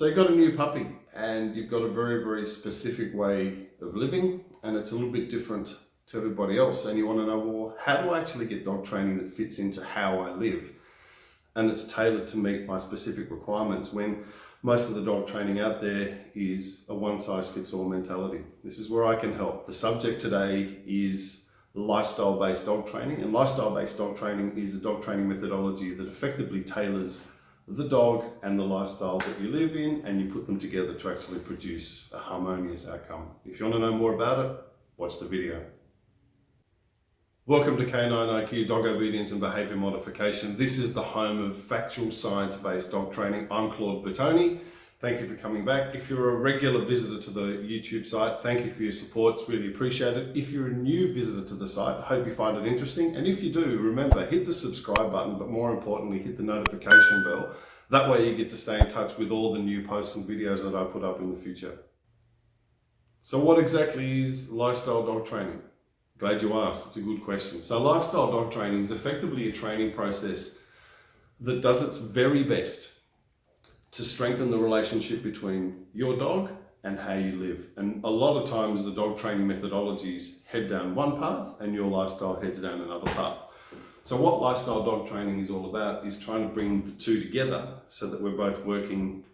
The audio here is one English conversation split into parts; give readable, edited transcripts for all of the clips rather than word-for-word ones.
So you've got a new puppy and you've got a very, very specific way of living, and it's a little bit different to everybody else. And you want to know, well, how do I actually get dog training that fits into how I live? And it's tailored to meet my specific requirements, when most of the dog training out there is a one-size-fits-all mentality. This is where I can help. The subject today is lifestyle-based dog training, and lifestyle-based dog training is a dog training methodology that effectively tailors the dog and the lifestyle that you live in, and you put them together to actually produce a harmonious outcome. If you want to know more about it, watch the video. Welcome to Canine IQ, Dog Obedience and Behaviour Modification. This is the home of factual science-based dog training. I'm Claude Bertoni. Thank you for coming back. If you're a regular visitor to the YouTube site, thank you for your support. It's really appreciated. If you're a new visitor to the site, I hope you find it interesting. And if you do, remember, hit the subscribe button, but more importantly, hit the notification bell. That way you get to stay in touch with all the new posts and videos that I put up in the future. So what exactly is lifestyle dog training? Glad you asked. It's a good question. So lifestyle dog training is effectively a training process that does its very best to strengthen the relationship between your dog and how you live. And a lot of times the dog training methodologies head down one path and your lifestyle heads down another path. So what lifestyle dog training is all about is trying to bring the two together so that we're both working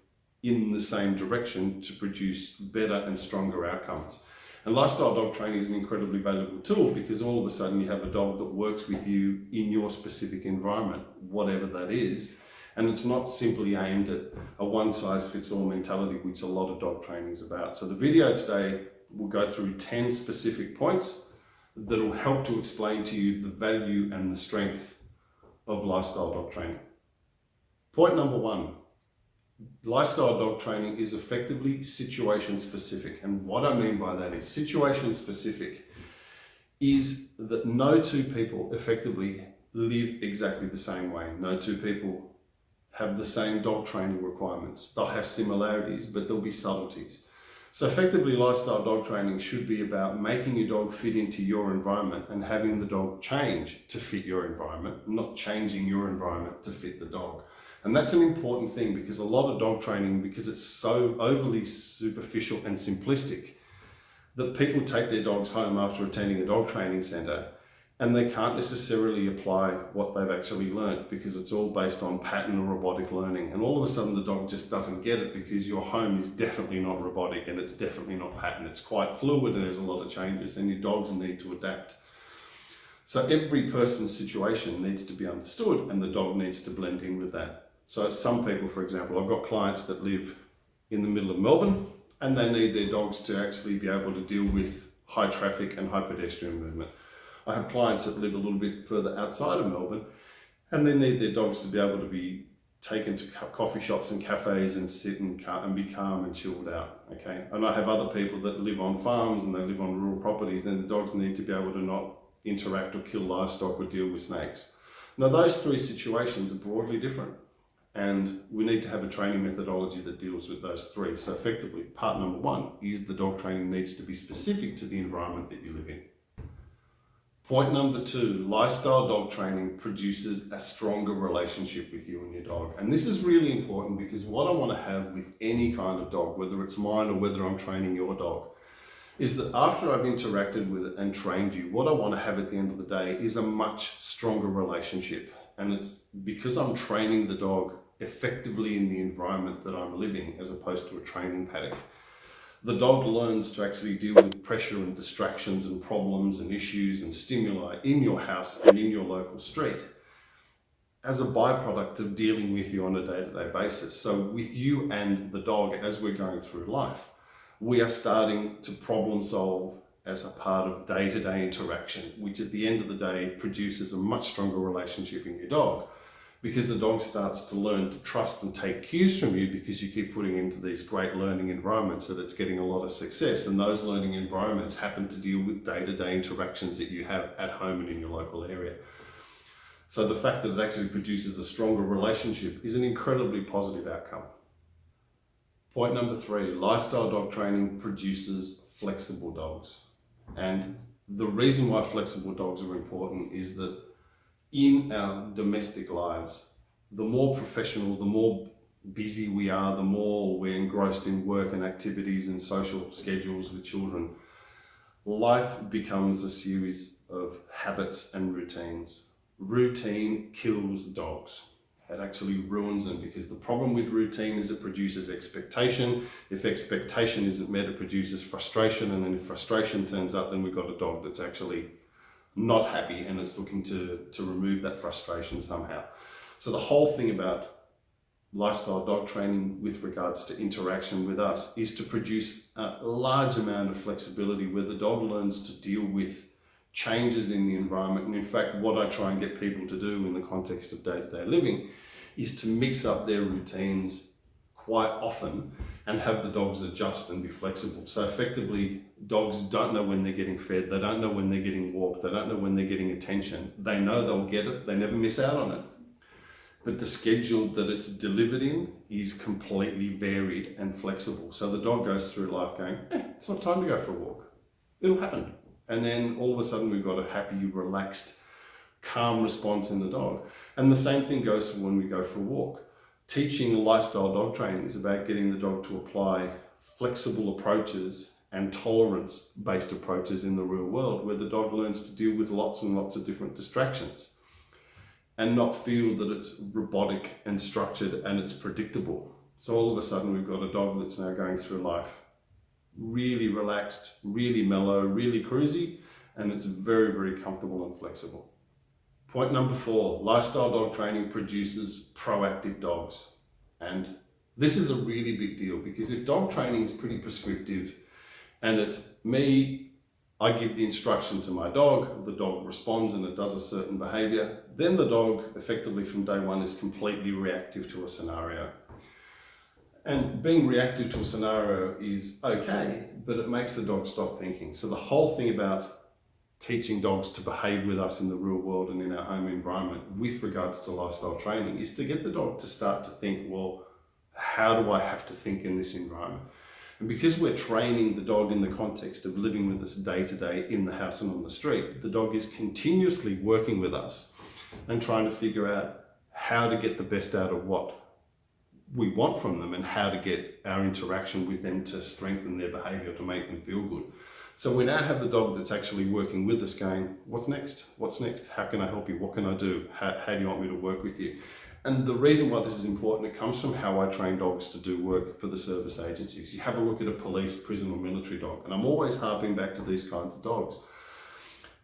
in the same direction to produce better and stronger outcomes. And lifestyle dog training is an incredibly valuable tool because all of a sudden you have a dog that works with you in your specific environment, whatever that is. And it's not simply aimed at a one-size-fits-all mentality, which a lot of dog training is about. So the video today will go through 10 specific points that will help to explain to you the value and the strength of lifestyle dog training. Point number one, lifestyle dog training is effectively situation-specific. And what I mean by that is situation-specific is that no two people effectively live exactly the same way. No two people have the same dog training requirements. They'll have similarities, but there'll be subtleties. So effectively, lifestyle dog training should be about making your dog fit into your environment and having the dog change to fit your environment, not changing your environment to fit the dog. And that's an important thing because a lot of dog training, because it's so overly superficial and simplistic, that people take their dogs home after attending a dog training center and they can't necessarily apply what they've actually learned because it's all based on pattern or robotic learning. And all of a sudden the dog just doesn't get it because your home is definitely not robotic and it's definitely not pattern. It's quite fluid and there's a lot of changes and your dogs need to adapt. So every person's situation needs to be understood and the dog needs to blend in with that. So some people, for example, I've got clients that live in the middle of Melbourne and they need their dogs to actually be able to deal with high traffic and high pedestrian movement. I have clients that live a little bit further outside of Melbourne and they need their dogs to be able to be taken to coffee shops and cafes and sit and be calm and chilled out, okay? And I have other people that live on farms and they live on rural properties and the dogs need to be able to not interact or kill livestock or deal with snakes. Now those three situations are broadly different and we need to have a training methodology that deals with those three. So effectively, part number one is the dog training needs to be specific to the environment that you live in. Point number two, lifestyle dog training produces a stronger relationship with you and your dog. And this is really important because what I want to have with any kind of dog, whether it's mine or whether I'm training your dog, is that after I've interacted with it and trained you, what I want to have at the end of the day is a much stronger relationship. And it's because I'm training the dog effectively in the environment that I'm living as opposed to a training paddock. The dog learns to actually deal with pressure and distractions and problems and issues and stimuli in your house and in your local street as a byproduct of dealing with you on a day-to-day basis. So with you and the dog as we're going through life, we are starting to problem solve as a part of day-to-day interaction, which at the end of the day produces a much stronger relationship in your dog. Because the dog starts to learn to trust and take cues from you because you keep putting into these great learning environments that it's getting a lot of success. And those learning environments happen to deal with day-to-day interactions that you have at home and in your local area. So the fact that it actually produces a stronger relationship is an incredibly positive outcome. Point number three, lifestyle dog training produces flexible dogs. And the reason why flexible dogs are important is that in our domestic lives, the more professional, the more busy we are, the more we're engrossed in work and activities and social schedules with children, life becomes a series of habits and routines. Routine kills dogs. It actually ruins them, because the problem with routine is it produces expectation. If expectation isn't met, it produces frustration. And then if frustration turns up, then we've got a dog that's actually not happy and it's looking to remove that frustration somehow. So the whole thing about lifestyle dog training with regards to interaction with us is to produce a large amount of flexibility where the dog learns to deal with changes in the environment. And in fact, what I try and get people to do in the context of day-to-day living is to mix up their routines quite often and have the dogs adjust and be flexible. So effectively, dogs don't know when they're getting fed, they don't know when they're getting walked, they don't know when they're getting attention. They know they'll get it, they never miss out on it. But the schedule that it's delivered in is completely varied and flexible. So the dog goes through life going, it's not time to go for a walk. It'll happen. And then all of a sudden we've got a happy, relaxed, calm response in the dog. And the same thing goes for when we go for a walk. Teaching lifestyle dog training is about getting the dog to apply flexible approaches and tolerance-based approaches in the real world, where the dog learns to deal with lots and lots of different distractions and not feel that it's robotic and structured and it's predictable. So all of a sudden we've got a dog that's now going through life really relaxed, really mellow, really cruisy, and it's very, very comfortable and flexible. Point number 4, lifestyle dog training produces proactive dogs. And this is a really big deal, because if dog training is pretty prescriptive and it's me, I give the instruction to my dog, the dog responds and it does a certain behavior, then the dog effectively from day one is completely reactive to a scenario. And being reactive to a scenario is okay, but it makes the dog stop thinking. So the whole thing about teaching dogs to behave with us in the real world and in our home environment with regards to lifestyle training is to get the dog to start to think, well, how do I have to think in this environment? And because we're training the dog in the context of living with us day to day in the house and on the street, the dog is continuously working with us and trying to figure out how to get the best out of what we want from them and how to get our interaction with them to strengthen their behavior, to make them feel good. So we now have the dog that's actually working with us going, what's next? What's next? How can I help you? What can I do? How do you want me to work with you? And the reason why this is important, it comes from how I train dogs to do work for the service agencies. You have a look at a police, prison or military dog, and I'm always harping back to these kinds of dogs.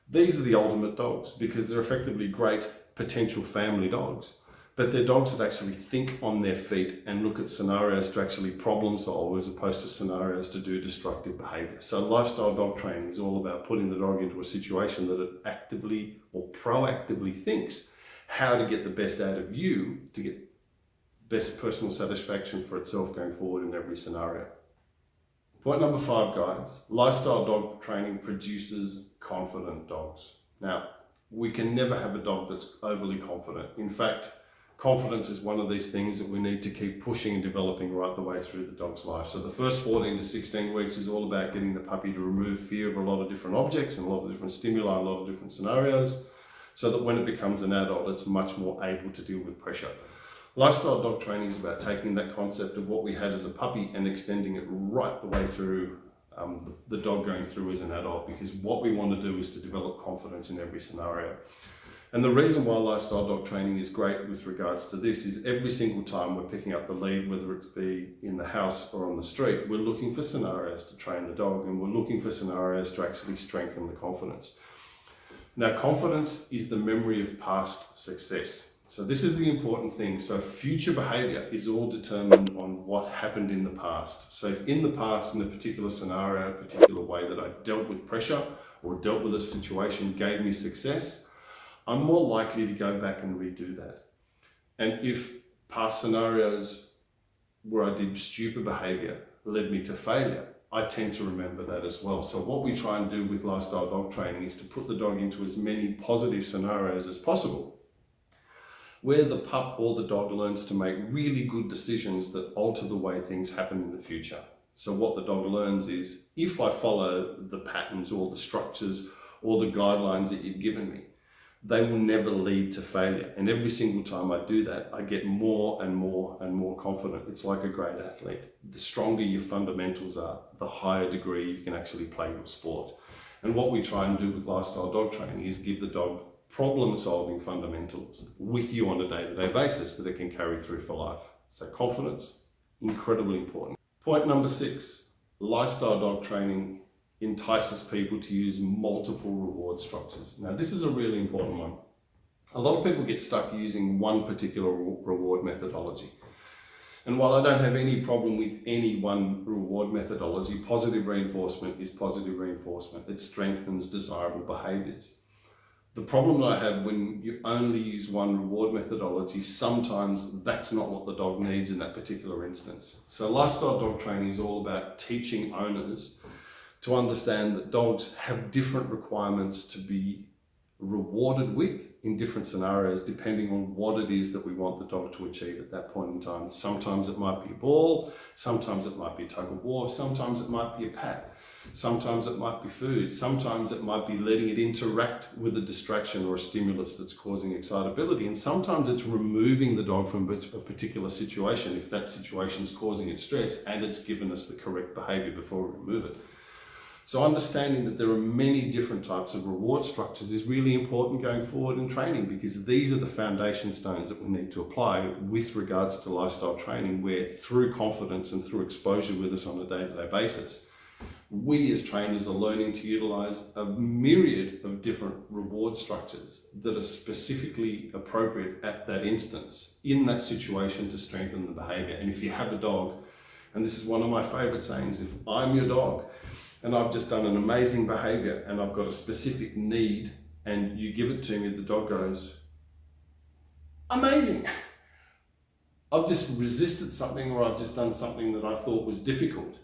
These are the ultimate dogs because they're effectively great potential family dogs, but they're dogs that actually think on their feet and look at scenarios to actually problem solve as opposed to scenarios to do destructive behavior. So lifestyle dog training is all about putting the dog into a situation that it actively or proactively thinks how to get the best out of you to get best personal satisfaction for itself going forward in every scenario. Point number 5, guys, lifestyle dog training produces confident dogs. Now, we can never have a dog that's overly confident. In fact, confidence is one of these things that we need to keep pushing and developing right the way through the dog's life. So the first 14 to 16 weeks is all about getting the puppy to remove fear of a lot of different objects and a lot of different stimuli, a lot of different scenarios, so that when it becomes an adult, it's much more able to deal with pressure. Lifestyle dog training is about taking that concept of what we had as a puppy and extending it right the way through the dog going through as an adult, because what we want to do is to develop confidence in every scenario. And the reason why lifestyle dog training is great with regards to this is every single time we're picking up the lead, whether it's be in the house or on the street, we're looking for scenarios to train the dog, and we're looking for scenarios to actually strengthen the confidence. Now, confidence is the memory of past success. So this is the important thing. So future behavior is all determined on what happened in the past. So if in the past, in a particular scenario, a particular way that I dealt with pressure or dealt with a situation gave me success, I'm more likely to go back and redo that. And if past scenarios where I did stupid behavior led me to failure, I tend to remember that as well. So what we try and do with lifestyle dog training is to put the dog into as many positive scenarios as possible, where the pup or the dog learns to make really good decisions that alter the way things happen in the future. So what the dog learns is, if I follow the patterns or the structures or the guidelines that you've given me, they will never lead to failure. And every single time I do that, I get more and more and more confident. It's like a great athlete. The stronger your fundamentals are, the higher degree you can actually play your sport. And what we try and do with lifestyle dog training is give the dog problem-solving fundamentals with you on a day-to-day basis that it can carry through for life. So confidence, incredibly important. Point number 6, lifestyle dog training entices people to use multiple reward structures. Now, this is a really important one. A lot of people get stuck using one particular reward methodology. And while I don't have any problem with any one reward methodology, positive reinforcement is positive reinforcement. It strengthens desirable behaviors. The problem that I have when you only use one reward methodology, sometimes that's not what the dog needs in that particular instance. So lifestyle dog training is all about teaching owners to understand that dogs have different requirements to be rewarded with in different scenarios, depending on what it is that we want the dog to achieve at that point in time. Sometimes it might be a ball, sometimes it might be tug of war, sometimes it might be a pat, sometimes it might be food, sometimes it might be letting it interact with a distraction or a stimulus that's causing excitability, and sometimes it's removing the dog from a particular situation if that situation is causing it stress and it's given us the correct behavior before we remove it. So understanding that there are many different types of reward structures is really important going forward in training, because these are the foundation stones that we need to apply with regards to lifestyle training, where through confidence and through exposure with us on a day-to-day basis, we as trainers are learning to utilize a myriad of different reward structures that are specifically appropriate at that instance in that situation to strengthen the behavior. And if you have a dog, and this is one of my favorite sayings, if I'm your dog and I've just done an amazing behavior and I've got a specific need and you give it to me, the dog goes, amazing. I've just resisted something, or I've just done something that I thought was difficult.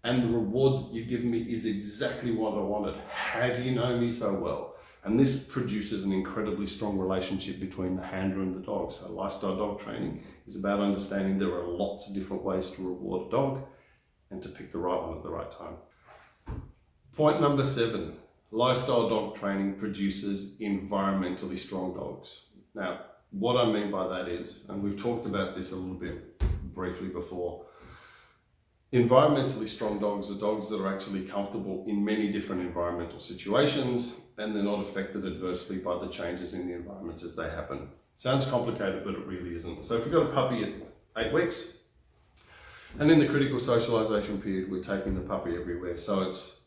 And the reward that you've given me is exactly what I wanted. How do you know me so well? And this produces an incredibly strong relationship between the handler and the dog. So lifestyle dog training is about understanding there are lots of different ways to reward a dog and to pick the right one at the right time. Point number 7, lifestyle dog training produces environmentally strong dogs. Now, what I mean by that is, and we've talked about this a little bit briefly before, environmentally strong dogs are dogs that are actually comfortable in many different environmental situations, and they're not affected adversely by the changes in the environments as they happen. Sounds complicated, but it really isn't. So if you've got a puppy at 8 weeks, and in the critical socialization period, we're taking the puppy everywhere. So it's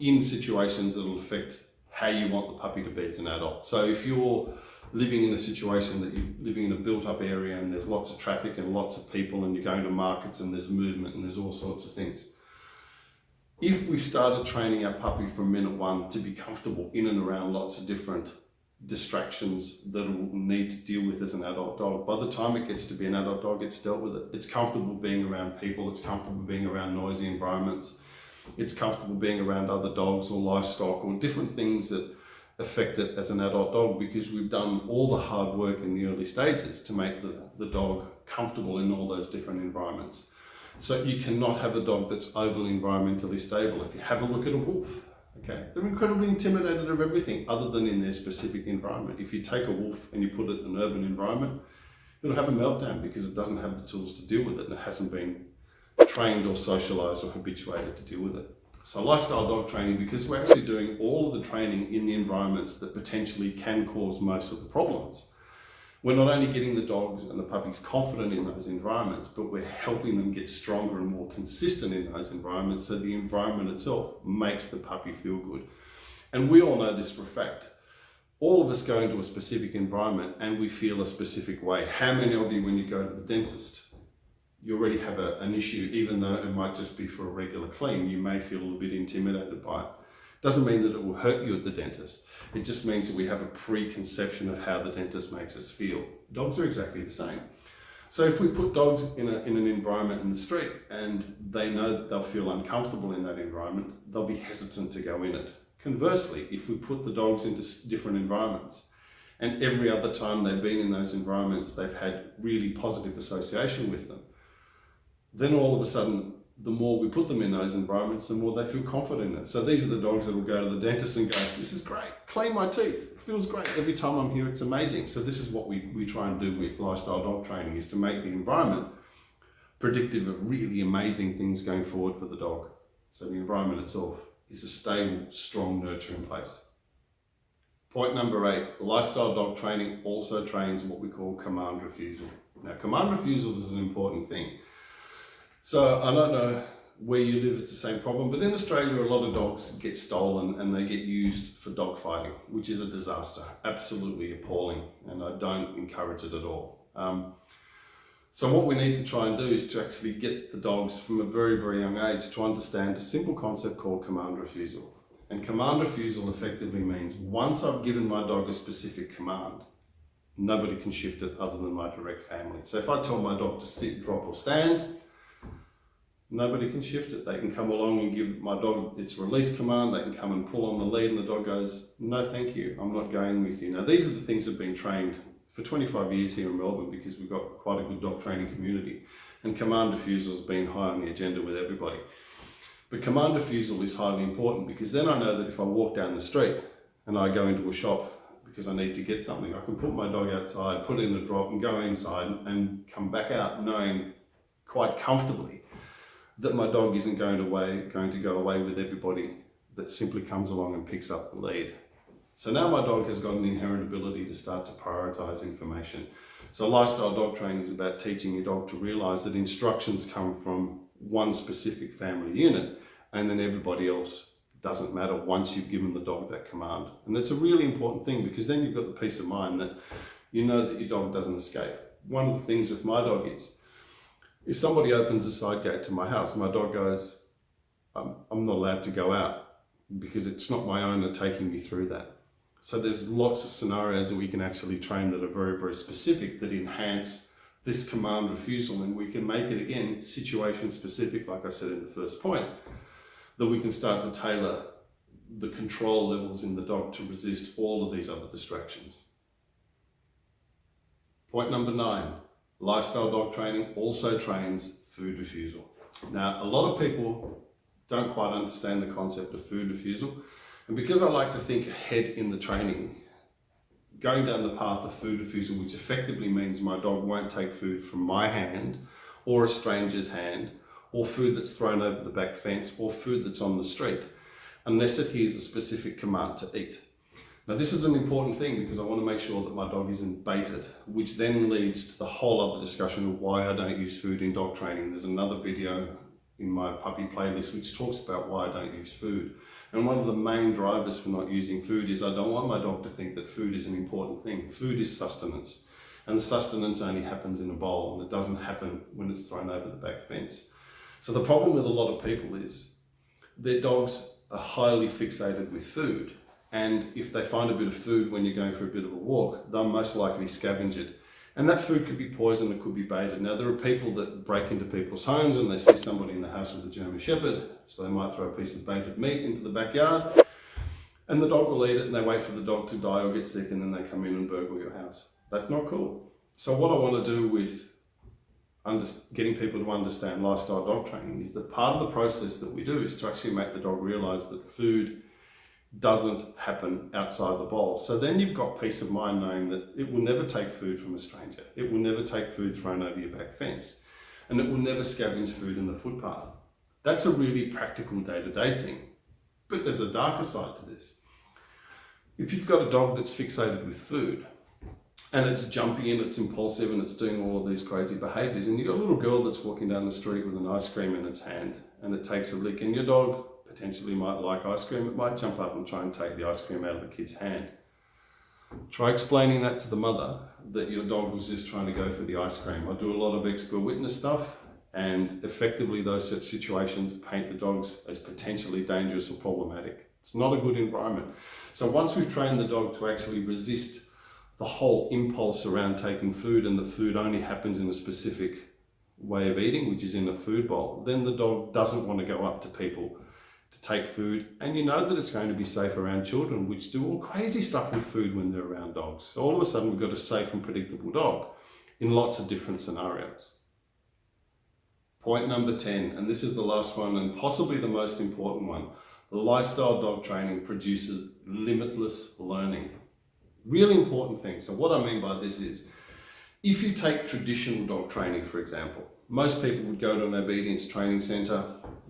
in situations that will affect how you want the puppy to be as an adult. So if you're living in a situation that you're living in a built-up area and there's lots of traffic and lots of people and you're going to markets and there's movement and there's all sorts of things, if we started training our puppy from minute 1 to be comfortable in and around lots of different distractions that it will need to deal with as an adult dog, by the time it gets to be an adult dog, it's dealt with it. It's comfortable being around people, it's comfortable being around noisy environments, it's comfortable being around other dogs or livestock or different things that affect it as an adult dog, because we've done all the hard work in the early stages to make the dog comfortable in all those different environments. So you cannot have a dog that's overly environmentally stable. If you have a look at a wolf, okay, they're incredibly intimidated of everything other than in their specific environment. If you take a wolf and you put it in an urban environment, it'll have a meltdown because it doesn't have the tools to deal with it and it hasn't been trained or socialized or habituated to deal with it. So lifestyle dog training, because we're actually doing all of the training in the environments that potentially can cause most of the problems, we're not only getting the dogs and the puppies confident in those environments, but we're helping them get stronger and more consistent in those environments, so the environment itself makes the puppy feel good. And we all know this for a fact. All of us go into a specific environment and we feel a specific way. How many of you, when you go to the dentist, you already have an issue, even though it might just be for a regular clean, you may feel a little bit intimidated by it. Doesn't mean that it will hurt you at the dentist. It just means that we have a preconception of how the dentist makes us feel. Dogs are exactly the same. So if we put dogs in an environment in the street and they know that they'll feel uncomfortable in that environment, they'll be hesitant to go in it. Conversely, if we put the dogs into different environments and every other time they've been in those environments, they've had really positive association with them, then all of a sudden the more we put them in those environments, the more they feel confident in it. So these are the dogs that will go to the dentist and go, this is great, clean my teeth, it feels great. Every time I'm here, it's amazing. So this is what we try and do with lifestyle dog training, is to make the environment predictive of really amazing things going forward for the dog. So the environment itself is a stable, strong, nurturing place. Point number 8, lifestyle dog training also trains what we call command refusal. Now, command refusal is an important thing. So I don't know where you live, it's the same problem, but in Australia, a lot of dogs get stolen and they get used for dog fighting, which is a disaster, absolutely appalling, and I don't encourage it at all. So what we need to try and do is to actually get the dogs from a very, very young age to understand a simple concept called command refusal. And command refusal effectively means once I've given my dog a specific command, nobody can shift it other than my direct family. So if I tell my dog to sit, drop or stand, nobody can shift it. They can come along and give my dog its release command, they can come and pull on the lead and the dog goes, no thank you, I'm not going with you. Now these are the things that have been trained for 25 years here in Melbourne, because we've got quite a good dog training community, and command refusal has been high on the agenda with everybody. But command refusal is highly important, because then I know that if I walk down the street and I go into a shop because I need to get something, I can put my dog outside, put in a drop and go inside and come back out knowing quite comfortably that my dog isn't going to go away with everybody that simply comes along and picks up the lead. So now my dog has got an inherent ability to start to prioritize information. So lifestyle dog training is about teaching your dog to realize that instructions come from one specific family unit, and then everybody else doesn't matter once you've given the dog that command. And that's a really important thing, because then you've got the peace of mind that you know that your dog doesn't escape. One of the things with my dog is, if somebody opens the side gate to my house, my dog goes, I'm not allowed to go out because it's not my owner taking me through that. So there's lots of scenarios that we can actually train that are very, very specific, that enhance this command refusal, and we can make it, again, situation specific, like I said in the first point, that we can start to tailor the control levels in the dog to resist all of these other distractions. Point number 9, lifestyle dog training also trains food refusal. Now, a lot of people don't quite understand the concept of food refusal, and because I like to think ahead in the training, going down the path of food refusal, which effectively means my dog won't take food from my hand or a stranger's hand, or food that's thrown over the back fence, or food that's on the street, unless it hears a specific command to eat. Now this is an important thing, because I want to make sure that my dog isn't baited, which then leads to the whole other discussion of why I don't use food in dog training. There's another video in my puppy playlist which talks about why I don't use food. And one of the main drivers for not using food is I don't want my dog to think that food is an important thing. Food is sustenance, and the sustenance only happens in a bowl, and it doesn't happen when it's thrown over the back fence. So the problem with a lot of people is their dogs are highly fixated with food, and if they find a bit of food when you're going for a bit of a walk, they'll most likely scavenge it. And that food could be poisoned, it could be baited. Now, there are people that break into people's homes and they see somebody in the house with a German Shepherd, so they might throw a piece of baited meat into the backyard, and the dog will eat it, and they wait for the dog to die or get sick, and then they come in and burgle your house. That's not cool. So what I want to do with getting people to understand lifestyle dog training is that part of the process that we do is to actually make the dog realize that food doesn't happen outside the bowl. So then you've got peace of mind knowing that it will never take food from a stranger. It will never take food thrown over your back fence, and it will never scavenge food in the footpath. That's a really practical day-to-day thing. But there's a darker side to this. If you've got a dog that's fixated with food, and it's jumpy and it's impulsive and it's doing all of these crazy behaviors, and you've got a little girl that's walking down the street with an ice cream in its hand, and it takes a lick, and your dog potentially might like ice cream, it might jump up and try and take the ice cream out of the kid's hand. Try explaining that to the mother, that your dog was just trying to go for the ice cream. I do a lot of expert witness stuff, and effectively those such situations paint the dogs as potentially dangerous or problematic. It's not a good environment. So once we've trained the dog to actually resist the whole impulse around taking food, and the food only happens in a specific way of eating, which is in a food bowl, then the dog doesn't want to go up to people to take food, and you know that it's going to be safe around children, which do all crazy stuff with food when they're around dogs. So all of a sudden we've got a safe and predictable dog in lots of different scenarios. Point number 10, and this is the last one and possibly the most important one. Lifestyle dog training produces limitless learning. Really important thing. So what I mean by this is, if you take traditional dog training, for example, most people would go to an obedience training center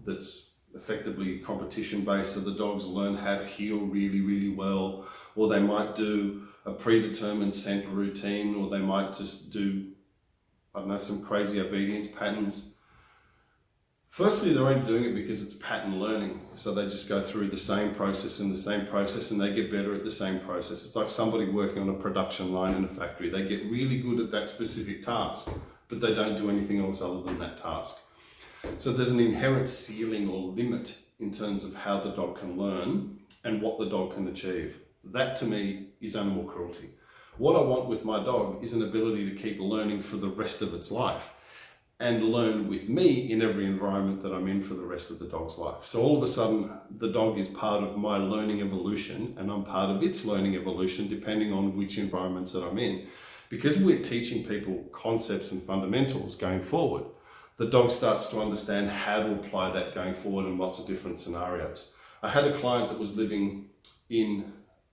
that's effectively competition based, so the dogs learn how to heel really, really well, or they might do a predetermined scent routine, or they might just do, I don't know, some crazy obedience patterns. Firstly, they're only doing it because it's pattern learning. So they just go through the same process and the same process, and they get better at the same process. It's like somebody working on a production line in a factory. They get really good at that specific task, but they don't do anything else other than that task. So there's an inherent ceiling or limit in terms of how the dog can learn and what the dog can achieve. That to me is animal cruelty. What I want with my dog is an ability to keep learning for the rest of its life, and learn with me in every environment that I'm in for the rest of the dog's life. So all of a sudden, the dog is part of my learning evolution, and I'm part of its learning evolution, depending on which environments that I'm in. Because we're teaching people concepts and fundamentals going forward, the dog starts to understand how to apply that going forward in lots of different scenarios. I had a client that was living in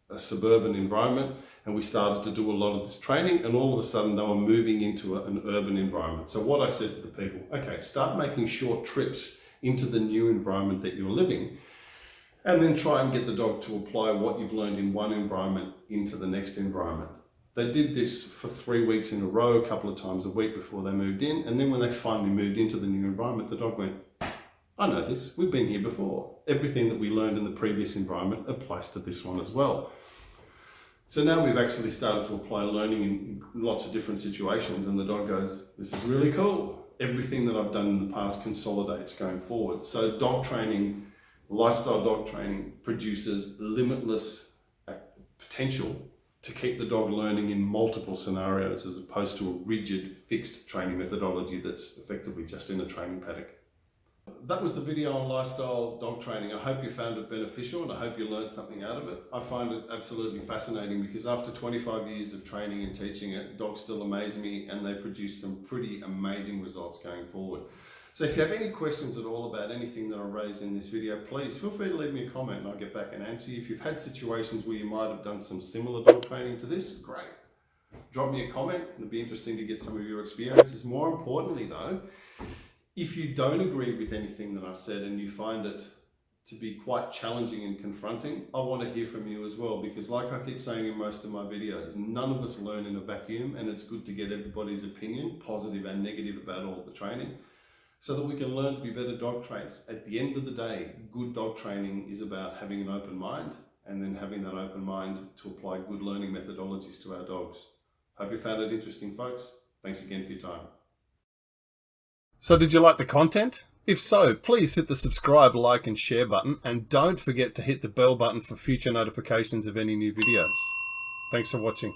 a suburban environment, and we started to do a lot of this training, and all of a sudden they were moving into an urban environment. So what I said to the people, okay, start making short trips into the new environment that you're living, and then try and get the dog to apply what you've learned in one environment into the next environment. They did this for 3 weeks in a row, a couple of times a week before they moved in, and then when they finally moved into the new environment, the dog went, I know this, we've been here before. Everything that we learned in the previous environment applies to this one as well. So now we've actually started to apply learning in lots of different situations, and the dog goes, this is really cool. Everything that I've done in the past consolidates going forward. So dog training, lifestyle dog training, produces limitless potential to keep the dog learning in multiple scenarios, as opposed to a rigid, fixed training methodology that's effectively just in a training paddock. That was the video on lifestyle dog training. I hope you found it beneficial, and I hope you learned something out of it. I find it absolutely fascinating because after 25 years of training and teaching it, dogs still amaze me, and they produce some pretty amazing results going forward. So if you have any questions at all about anything that I raised in this video, please feel free to leave me a comment and I'll get back and answer you. If you've had situations where you might have done some similar dog training to this, great. Drop me a comment. It'll be interesting to get some of your experiences. More importantly though, if you don't agree with anything that I've said and you find it to be quite challenging and confronting, I want to hear from you as well, because like I keep saying in most of my videos, none of us learn in a vacuum, and it's good to get everybody's opinion, positive and negative, about all the training, so that we can learn to be better dog trainers. At the end of the day, good dog training is about having an open mind, and then having that open mind to apply good learning methodologies to our dogs. Hope you found it interesting, folks. Thanks again for your time. So did you like the content? If so, please hit the subscribe, like and share button, and don't forget to hit the bell button for future notifications of any new videos. Thanks for watching.